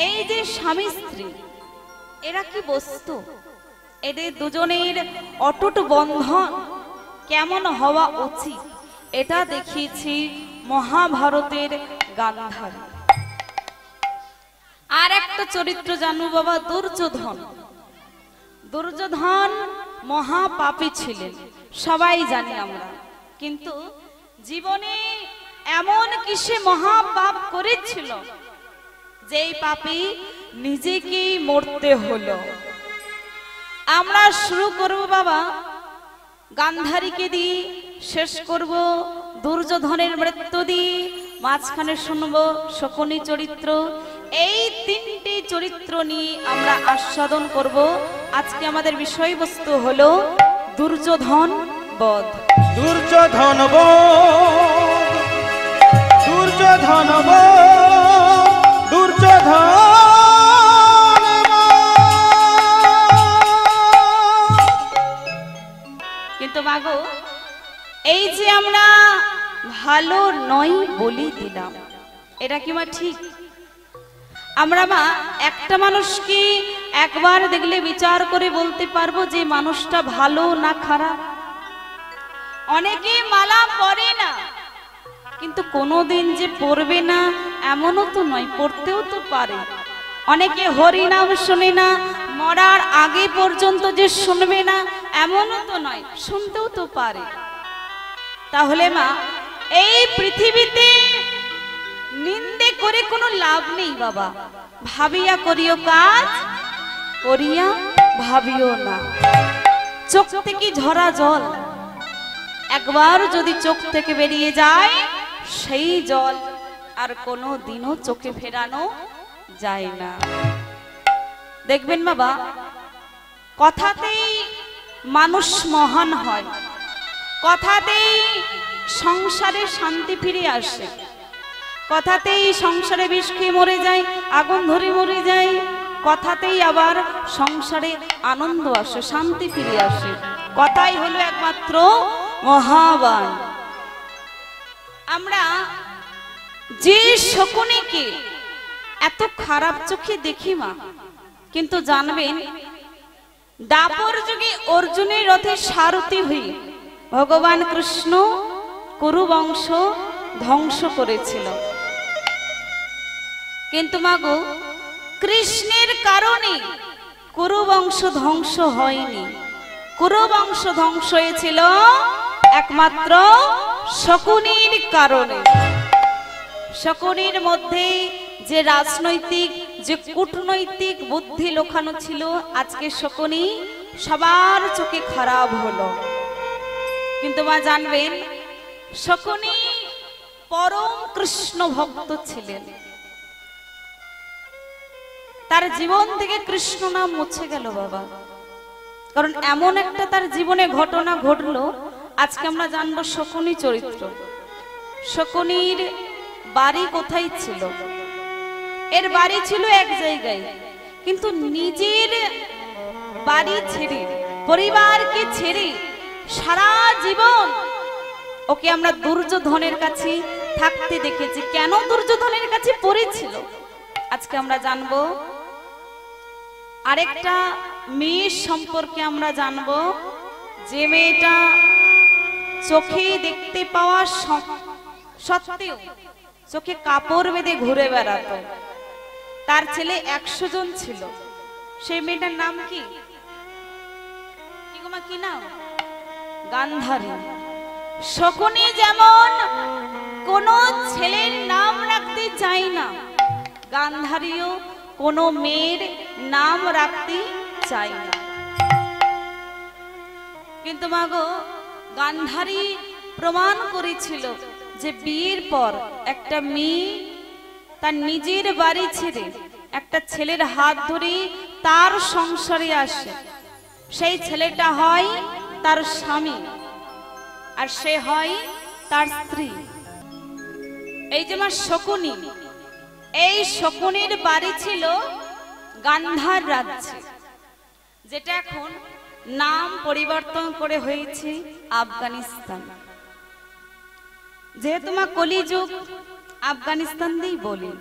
এই যে স্বামী স্ত্রী এরা কি বস্তু, এদের দুজনের অটুট বন্ধন কেমন হওয়া উচিত এটা দেখিয়েছি মহাভারতের গান্ধারী। আর একটা চরিত্র জানো বাবা, দুর্যোধন। দুর্যোধন মহাপাপী ছিলেন, সবাই জানি আমরা, কিন্তু জীবনে এমন কিসে মহাপাপ করেছিল যেই পাপী নিজেকেই মরতে হলো। আমরা শুরু করব বাবা গান্ধারীকে দিয়ে, শেষ করব দুর্যোধনের মৃত্যু দিয়ে, মাঝখানে শুনবো শকুনি চরিত্র। এই তিনটি চরিত্র নিয়ে আমরা আস্বাদন করব। আজকে আমাদের বিষয়বস্তু হলো দুর্যোধন বধ। দুর্যোধন বধ, দুর্যোধন বধ, দুর্যোধন। কিন্তু মাগো, এই যে আমরা ভালো নয় বলি দিলাম, এটা কি মা ঠিক? আমরা মা একটা মানুষকে একবার দেখলে বিচার করে বলতে পারবো যে মানুষটা ভালো না খারাপ? অনেকে মালা পরে না, কিন্তু কোনোদিন যে পড়বে না এমনও তো নয়, পড়তেও তো পারে। অনেকে হরি নাম শোনে না, মরার আগে পর্যন্ত যে শুনবে না এমনও তো নয়, শুনতেও তো পারে। তাহলে মা এই পৃথিবীতে নিন্দে করে কোনো লাভ নেই বাবা। ভাবিয়া করিও কাজ, করিয়া ভাবিও না। চোখ থেকে ঝরা জল একবার যদি চোখ থেকে বেরিয়ে যায়, সেই জল আর কোনো দিনও চোখে ফেরানো যায় না। দেখবেন বাবা, কথাতেই মানুষ মহান হয়, কথাতেই সংসারে শান্তি ফিরে আসে, কথাতেই সংসারে বিষ খেয়ে মরে যায়, আগুন ধরে মরে যায়, কথাতেই আবার সংসারে আনন্দ আসে, শান্তি ফিরে আসে। কথাই হলো একমাত্র মহাবান। আমরা যে শকুনিকে এত খারাপ চোখে দেখি মা, কিন্তু জানবেন দাপর যুগে অর্জুনের রথে সারথি হয়ে ভগবান কৃষ্ণ কুরু বংশ ধ্বংস করেছিল। কিন্তু মাগো, কৃষ্ণের কারণে কুরু বংশ ধ্বংস হয়নি। কুরু বংশ ধ্বংস হয়েছিল একমাত্র শকুনির কারণে। শকুনির মধ্যে যে রাজনৈতিক, যে কূটনৈতিক বুদ্ধি লোকানো ছিল, আজকে শকুনি সবার চোখে খারাপ হলো। কিন্তু মা জানবেন, শকুনি পরম কৃষ্ণ ভক্ত ছিলেন। তার জীবন থেকে কৃষ্ণ নাম মুছে গেল বাবা, কারণ এমন একটা তার জীবনে ঘটনা ঘটলো। আজকে আমরা জানবো শকুনি চরিত্র। শকুনির বাড়ি কোথায় ছিল? এর বাড়ি ছিল এক জায়গায়, কিন্তু নিজের বাড়ি ছেড়ে, পরিবারকে ছেড়ে সারা জীবন ওকে আমরা দুর্যোধনের কাছে থাকতে দেখেছি। কেন দুর্যোধনের কাছে পড়েছিল আজকে আমরা জানবো। আরেকটা মেয়ের সম্পর্কে আমরা জানবো, যে মেয়েটা চোখে দেখতে পাওয়া সত্ত্বেও চোখে কাপড় বেঁধে ঘুরে বেড়াতো। তার ছেলে 100 জন ছিল। সেই মেয়েটার নাম কি? কি নাম? গান্ধারী। শকুনি যেমন কোন ছেলের নাম রাখতে চায় না, গান্ধারীও কোনো মেয়ের নাম রাখতে চায় না। কিন্তু মাগো, গান্ধারী প্রমাণ করেছিল যে বিয়ের পর একটা মেয়ে তার নিজের বাড়ি ছেড়ে একটা ছেলের হাত ধরে তার সংসারে আসে, সেই ছেলেটা হয় তার স্বামী আর সে হয় তার স্ত্রী। এই যে মা শকুনি, এই শকুনির বাড়ি ছিল গান্ধার রাজ্যে, যেটা এখন নাম পরিবর্তন করে হয়েছে আফগানিস্তান। যেহেতু মা কলিযুগ, আফগানিস্তান দিয়েই বলি।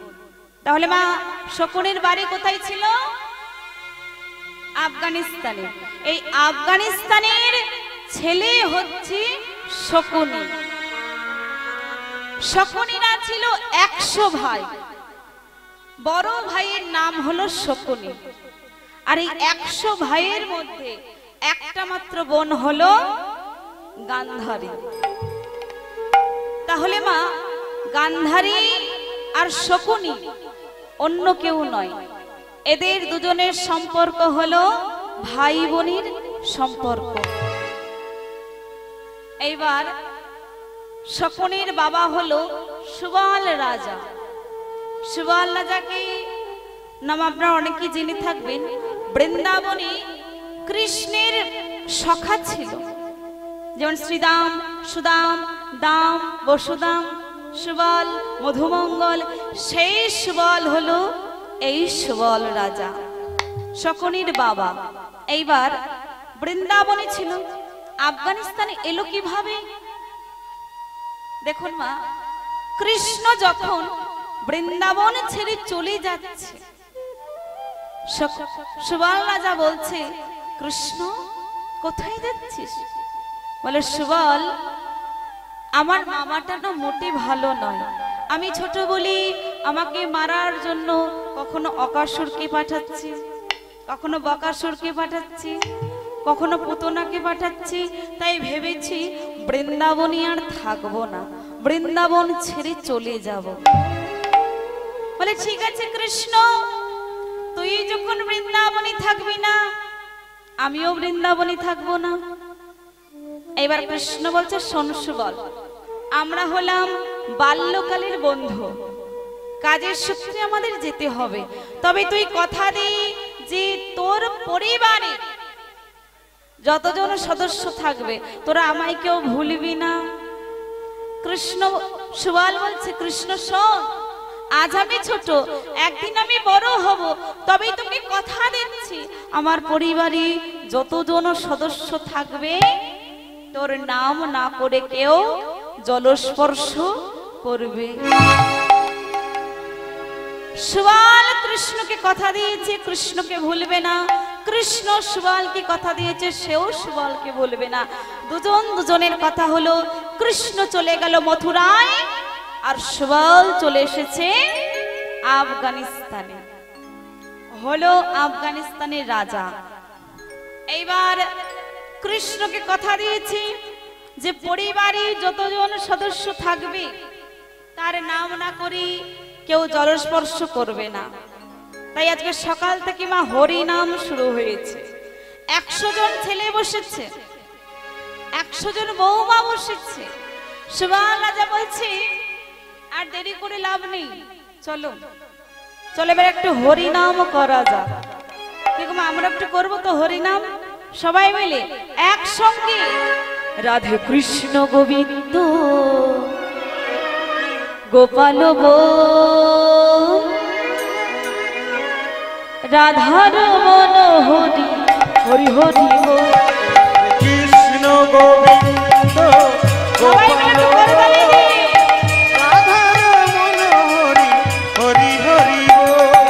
তাহলে মা শকুনির বাড়ি কোথায় ছিল? আফগানিস্তানে। এই আফগানিস্তানের ছেলে হচ্ছে শকুনি। শকুনিরা ছিল 100 ভাই। বড় ভাইয়ের নাম হলো শকুনি। আর এই 100 ভাইয়ের মধ্যে একটা মাত্র বোন হলো গান্ধারী। তাহলে মা গান্ধারী আর শকুনি অন্য কেউ নয়, এদের দুজনের সম্পর্ক হলো ভাই বোনের সম্পর্ক। এইবার শকুনির বাবা হলো সুবল রাজা। সুবল রাজাকে নাম আপনারা অনেকেই জেনে থাকবেন। বৃন্দাবনে কৃষ্ণের সখা ছিল, যেমন শ্রীদাম, সুদাম, দাম, বসুদাম, সুবল, মধুমঙ্গল। সেই সুবল হলো এই সুবল রাজা, শকুনির বাবা। এইবার বৃন্দাবনে ছিল, আফগানিস্তানে এলো কিভাবে? দেখুন মা, কৃষ্ণ যখন বৃন্দাবন ছেড়ে চলে যাচ্ছে, সুবল রাজা বলছে, কৃষ্ণ কোথায় যাচ্ছিস? বলে, সুবল, আমার মামাটা না মোটে ভালো নয়। আমি ছোট বলি আমাকে মারার জন্য কখনো অকাসুরকে পাঠাচ্ছি, কখনো বকাসুরকে পাঠাচ্ছি, কখনো পুতনাকে পাঠাচ্ছি। তাই ভেবেছি বৃন্দাবনে আর থাকবো না, বৃন্দাবন ছেড়ে চলে যাব। বলে, ঠিক আছে কৃষ্ণ, তুই যখন বৃন্দাবনে থাকবি না, আমিও বৃন্দাবনে থাকবো না। এবার কৃষ্ণ বলছে, শোন সুবল, আমরা হলাম বাল্যকালের বন্ধু, কাজের সূত্রে আমাদের যেতে হবে। তবে তুই কথা দে যে তোর পরিবারে যতজন সদস্য থাকবে তোরা আমায় কেউ ভুলবি না। কৃষ্ণ, সুবল বলছে, কৃষ্ণ শোন, আজ আমি ছোট, একদিন আমি বড় হব, তবেই তোকে কথা দিচ্ছি আমার পরিবারে যতজন সদস্য থাকবে তোর নাম না করে কেউ জলস্পর্শ করবে। সুবল কৃষ্ণকে কথা দিয়েছে কৃষ্ণকে ভুলবে না, কৃষ্ণ সুবলকে কথা দিয়েছে সেও সুবলকে ভুলবে না। দুজন দুজনের কথা হলো। কৃষ্ণ চলে গেল মথুরায়, আর সুবল চলে এসেছে আফগানিস্তানে, হলো আফগানিস্তানের রাজা। এইবার কৃষ্ণকে কথা দিয়েছি যে পরিবারে যতজন সদস্য থাকবে তার নাম না করি কেউ জলস্পর্শ করবে না। তাই আজকে সকাল থেকে মা হরি নাম শুরু হয়েছে। 100 জন ছেলে বসেছে, 100 জন বৌমা বসেছে। সুবল রাজা বলছে, আর দেরি করে লাভ নেই, চলো চলো এবার একটু হরি নাম করা যাক। ঠিক মা, আমরা একটু করবো তো হরি নাম সবাই মিলে একসঙ্গে। রাধে কৃষ্ণ গোবিন্দ গোপাল বল, রাধার মন হরি হরি হরি বল। কৃষ্ণ গোবিন্দ গোপাল বল, রাধার মন হরি হরি হরি বল।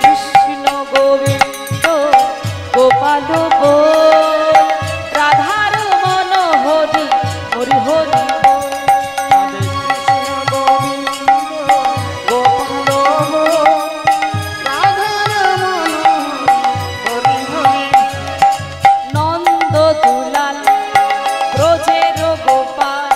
কৃষ্ণ গোবিন্দ গোপাল বল, রাধার মন হরি হরি হরি বল। নন্দ দুলাল ব্রজের গোপাল,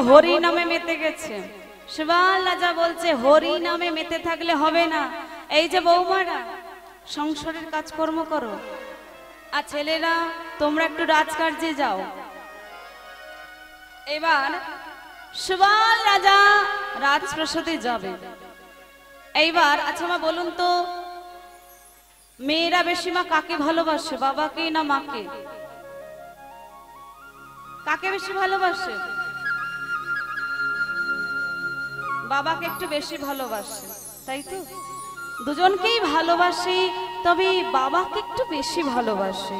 হরি নামে মেতে গেছে। সুবল রাজা বলছে হরি নামে মেতে থাকলে হবে না, এই যে বৌমারা সংসারের কাজকর্ম করো, আর ছেলেরা তোমরা একটু রাজকার্যে যাও। এবার সুবল রাজা রাজপ্রাসাদে যাবে। এইবার আচ্ছা মা বলুন তো, মেয়েরা বেশি মা কাকে ভালোবাসে, বাবাকে না মাকে? কাকে বেশি ভালোবাসে? বাবাকে একটু বেশি ভালোবাসে, তাই তো? দুজনকেই ভালোবাসে, তবে বাবাকে একটু বেশি ভালোবাসে।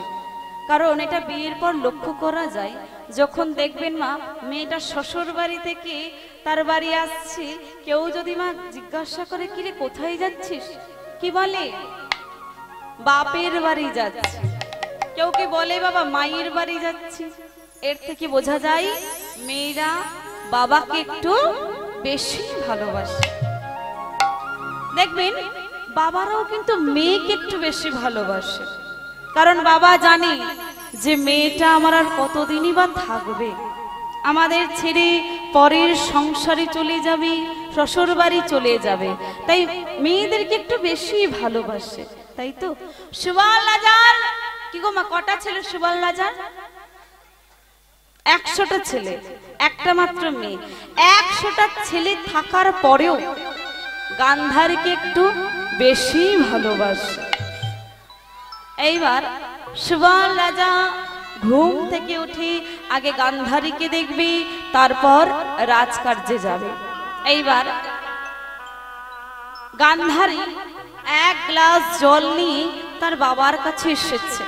কারণ এটা বিয়ের পর লক্ষ্য করা যায়, যখন দেখবেন মা মেয়েটা শ্বশুর বাড়ি থেকে তার বাড়ি আসছে, কেউ যদি মা জিজ্ঞাসা করে কিরে কোথায় যাচ্ছিস, কি বলে? বাপের বাড়ি যাচ্ছি। কেউ কি বলে বাবা মায়ের বাড়ি যাচ্ছি? এর থেকে বোঝা যায় মেয়েরা বাবাকে একটু বেশি ভালোবাসে। দেখবেন বাবারাও কিন্তু মেয়েকে একটু বেশি ভালোবাসে, কারণ বাবা জানে যে মেয়েটা আমার আর কতদিনই বা থাকবে, আমাদের ছেড়ে পরের সংসারে চলে যাবে, শ্বশুর বাড়ি চলে যাবে, তাই মেয়েদেরকে একটু বেশি ভালোবাসে, তাই তো? সুবল রাজার কি গো মা কটা ছেলে? সুবল রাজার 100টা ছেলে, একটা মাত্র মেয়ে। 100টা ছেলে থাকার পরেও গান্ধারীকে একটু বেশি ভালোবাসে। এইবার সুবল রাজা ঘুম থেকে উঠে আগে গান্ধারীকে দেখবে, তারপর রাজকার্যে যাবে। এইবার গান্ধারী 1 গ্লাস জল নিয়ে তার বাবার কাছে এসেছে।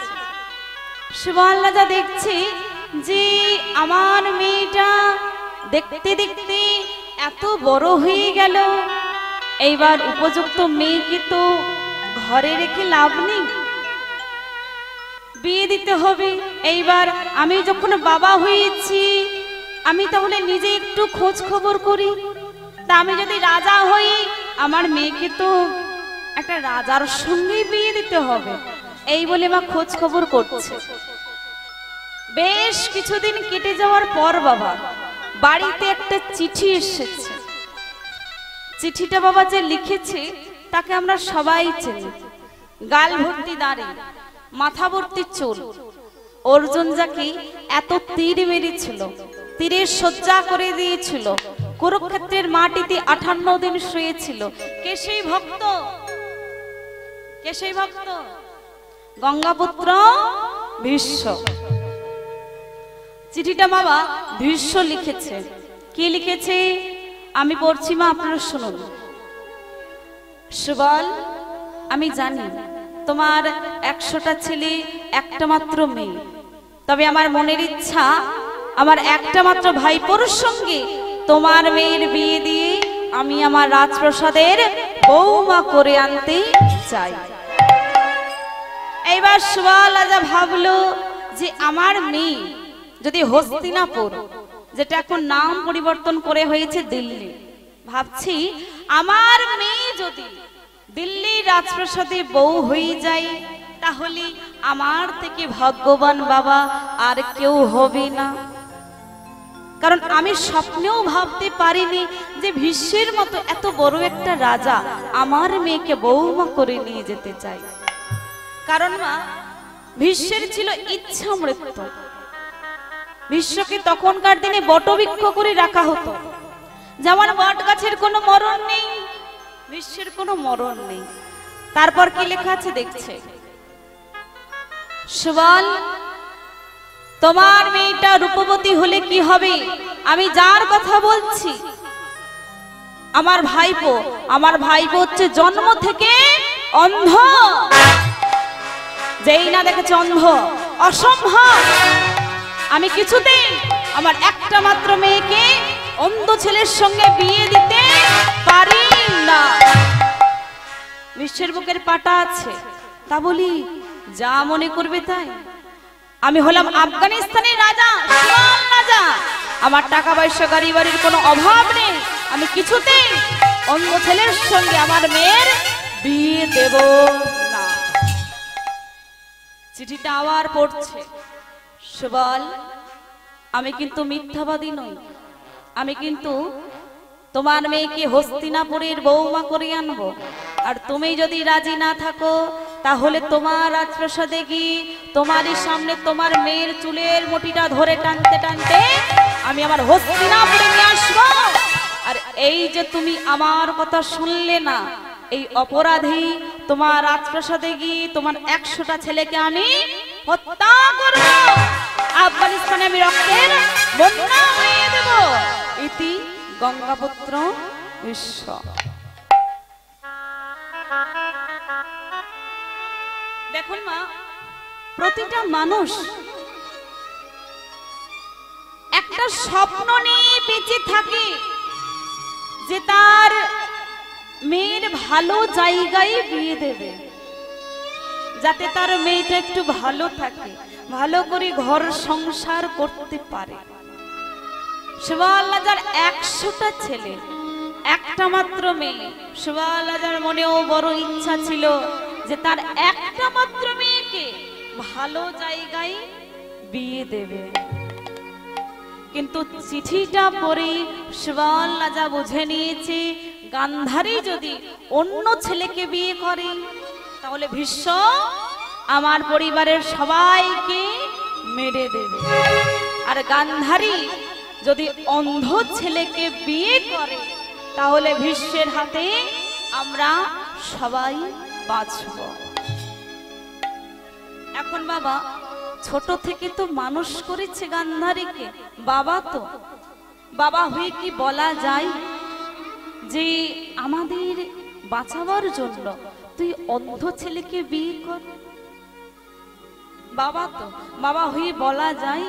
সুবল রাজা দেখছে যে আমার মেয়েটা দেখতে দেখতে এত বড় হয়ে গেল, এইবার উপযুক্ত মেয়েকে তো ঘরে রেখে লাভ নেই, বিয়ে দিতে হবে। এইবার আমি যখন বাবা হয়েছি, আমি তাহলে নিজে একটু খোঁজ খবর করি, তা আমি যদি রাজা হই আমার মেয়েকে তো একটা রাজার সঙ্গে বিয়ে দিতে হবে, এই বলে মা খোঁজ খবর করছে। বেশ কিছুদিন কেটে যাওয়ার পর বাবা বাড়িতে একটা চিঠি এসেছে। চিঠিটা বাবা যে লিখেছে তাকে আমরা সবাই চিনি, গাল ভর্তি দাড়ি, মাথা ভর্তি চুল। অর্জুন যাকে এত তীর মেরেছিল, তীরের শয্যা করে দিয়েছিল, কুরুক্ষেত্রের মাটিতে 58 দিন শুয়েছিল, কে সেই ভক্ত? কে সেই ভক্ত? গঙ্গাপুত্র ভীষ্ম। চিঠিটা বাবা ভীষ্ম লিখেছে। কি লিখেছে আমি পড়ছি মা, আপনারা শুনুন। সুবল, আমি জানি তোমার 100টা ছেলে, একটা মাত্র মেয়ে, তবে আমার মনের ইচ্ছা আমার একটা মাত্র ভাইপোর সঙ্গে তোমার মেয়ের বিয়ে দিয়ে আমি আমার রাজপ্রাসাদের বৌমা করে আনতে চাই। এইবার সুবল রাজা ভাবলো যে আমার মেয়ে যদি হস্তিনাপুর, যেটা এখন নাম পরিবর্তন করে হয়েছে দিল্লি, ভাবছি আমার মেয়ে যদি দিল্লির রাজপ্রাসাদে বউ হয়ে যায়, তাহলে আমার থেকে ভাগ্যবান বাবা আর কেউ হবে না। কারণ আমি স্বপ্নেও ভাবতে পারিনি যে ভীষ্মের মতো এত বড় একটা রাজা আমার মেয়েকে বৌমা করে নিয়ে যেতে চাই। কারণ মা ভীষ্মের ছিল ইচ্ছা মৃত্যু। ভীষ্মকে তখনকার দিনে বটবৃক্ষ করে রাখা হতো, যেমন বট গাছের কোনো মরণ নেই, ভীষ্মের কোনো মরণ নেই। তারপর কি লেখা আছে দেখছে, সুবল, তোমার মেয়েটা রূপবতী হলে কি হবে? আমি যার কথা বলছি আমার ভাইপো, আমার ভাইপো হচ্ছে জন্ম থেকে অন্ধ, যেই না দেখেছে অন্ধ, অসম্ভব। আমি কিছুতেই আমার একটা মাত্র মেয়েকে অন্ধ ছেলের সঙ্গে বিয়ে দিতে পারি না। বিশ্বের বুকের পাটা আছে, তা বলি যা মনে করবে তাই। আমি হলাম আফগানিস্তানের রাজা, সুবল রাজা, আমার টাকা পয়সা গাড়ি বাড়ির কোনো অভাব নেই, আমি কিছুতেই অন্ধ ছেলের সঙ্গে আমার মেয়ের বিয়ে দেব না। চিঠিটা আবার পড়ছে, সুবল, আমি কিন্তু মিথ্যাবাদী নই, আমি কিন্তু তোমার মেয়েকে হস্তিনাপুরের বৌমা করে আনবো। আর তুমি যদি রাজি না থাকো তাহলে তোমার রাজপ্রাসাদে গিয়ে তোমারই সামনে তোমার মেয়ের চুলের মুঠিটা ধরে টানতে টানতে আমি আমার হস্তিনাপুরে নিয়ে আসবো। আর এই যে তুমি আমার কথা শুনলে না, এই অপরাধী তোমার রাজপ্রাসাদে গিয়ে তোমার 100টা ছেলেকে আমি হত্যা করব। আফগানিস্তানে আমি রক্তের বন্যা হয়ে দেব। ইতি গঙ্গাপুত্র বিশ্ব। দেখুন মা, প্রতিটা মানুষ একটা স্বপ্ন নিয়ে বেঁচে থাকে যে তার মেয়ের ভালো জায়গায় বিয়ে দেবে, যাতে তার মেয়েটা একটু ভালো থাকে, ভালো করে ঘর সংসার করতে পারে। সুবহানাল্লাহ, 100টা ছেলে, একটা মাত্র মেয়ে। সুবহানাল্লাহর মনেও বড় ইচ্ছা ছিল যে তার একটা মাত্র মেয়েকে ভালো জায়গায় বিয়ে দেবে। কিন্তু চিঠিটা পড়ে সুবহানাল্লাহ যা বুঝে নিয়েছে, গান্ধারী যদি অন্য ছেলেকে বিয়ে করে তাহলে ভীষ্ম আমার পরিবারের সবাইকে মেরে দেবে। আর গান্ধারী যদি অন্ধ ছেলেকে বিয়ে করে তাহলে ভীষ্মের হাতে আমরা সবাই বাঁচব। এখন বাবা ছোট থেকে তো মানুষ করেছে গান্ধারীকে, বাবা তো বাবা হয়ে কি বলা যায় যে আমাদের বাঁচাবার জন্য তুই অন্ধ ছেলেকে বিয়ে কর? বাবা তো বাবা হয়ে বলা যায়?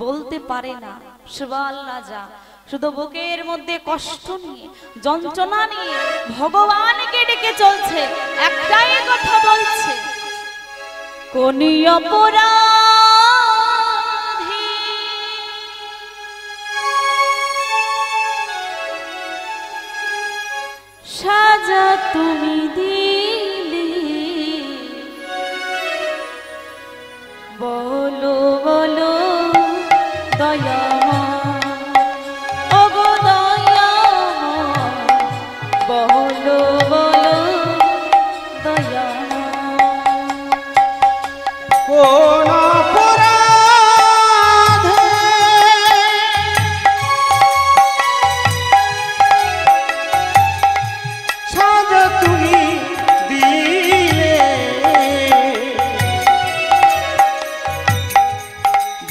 বলতে পারে না। সুবহানাল্লাহ, যা শুধু বুকের মধ্যে কষ্ট নিয়ে যন্ত্রণা নিয়ে ভগবানকে ডেকে চলছে, একটাই কথা বলছে, কোন অপরাধী সাজা তুমি দিলে, বলো বলো দয়াময়, ওগো দয়াময়, বলো বলো দয়াময়। কোন অপরাধে সাজা তুমি দিলে,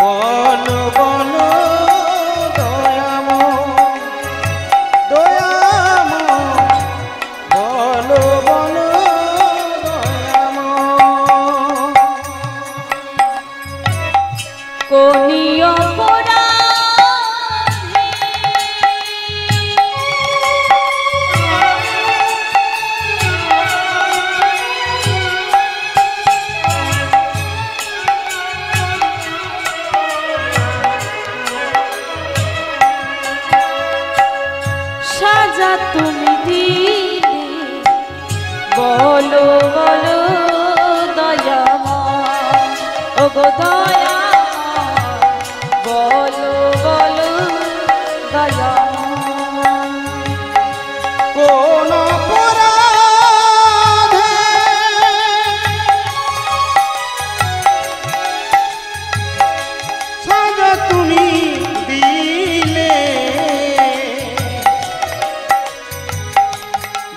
বলো বলো দয়াময়, দয়াময়, বলো বলো দয়াময়। কোন অপরাধী সাজা তুমি দিলে, বলো বলো দয়াময়, ওগো দয়াময়, বলো বলো দয়াময়। কোন অপরাধে সাজা তুমি দিলে,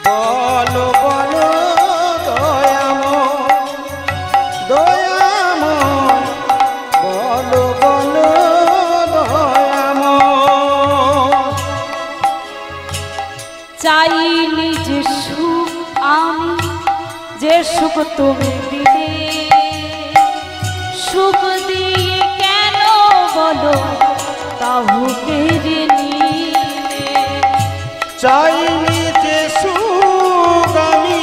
বলো বলো দয়াময়, দয়াময়, বলো বলো দয়াময়। চাইনি যে সুখ আমি, যে সুখ তুমি দিলে, সুখ দিয়ে কেন বলো তাহু কেড়ে নিলে। চাইনি যে সুখ আমি,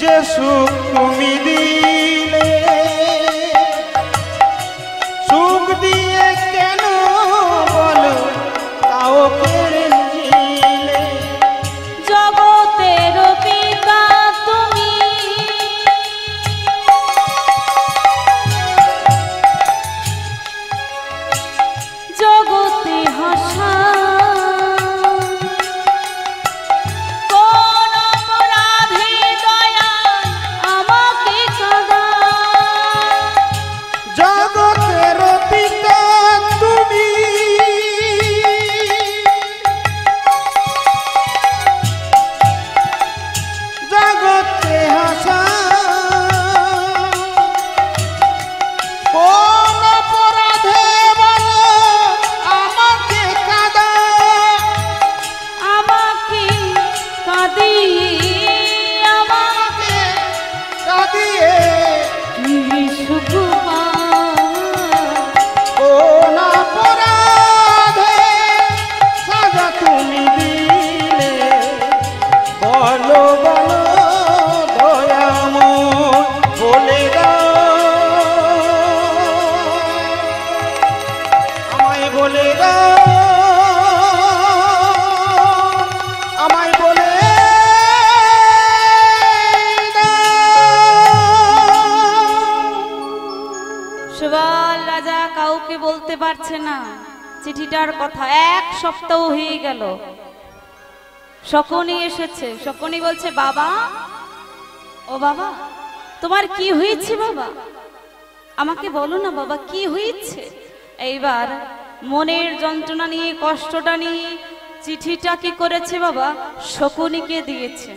যে সুখ তুমি দিলে, সুখ দিয়ে কেন বলো তাও কেড়ে নিলে। জগতের পিতা তুমি, কাউকে বলতে পারছে না চিঠিটার কথা। 1 সপ্তাহ হয়ে গেল, শকুনি এসেছে। শকুনি বলছে, বাবা, ও বাবা, তোমার কি হয়েছে বাবা? আমাকে বলো না বাবা, কি হয়েছে? এইবার মনের যন্ত্রণা নিয়ে, কষ্টটা নিয়ে চিঠিটা কি করেছে বাবা? শকুনিকে দিয়েছে।